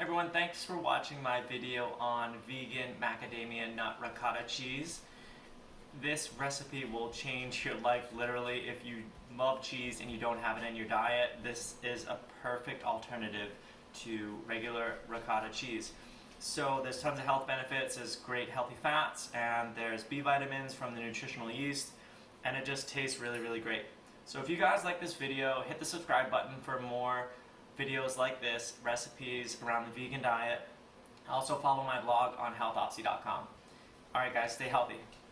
Everyone, thanks for watching my video on vegan macadamia nut ricotta cheese. This recipe will change your life literally. If you love cheese and you don't have it in your diet, this is a perfect alternative to regular ricotta cheese. So there's tons of health benefits, there's great healthy fats, and there's B vitamins from the nutritional yeast, and it just tastes really, really great. So if you guys like this video, hit the subscribe button for more videos like this, recipes around the vegan diet. Also follow my blog on healthopsy.com. Alright guys, stay healthy.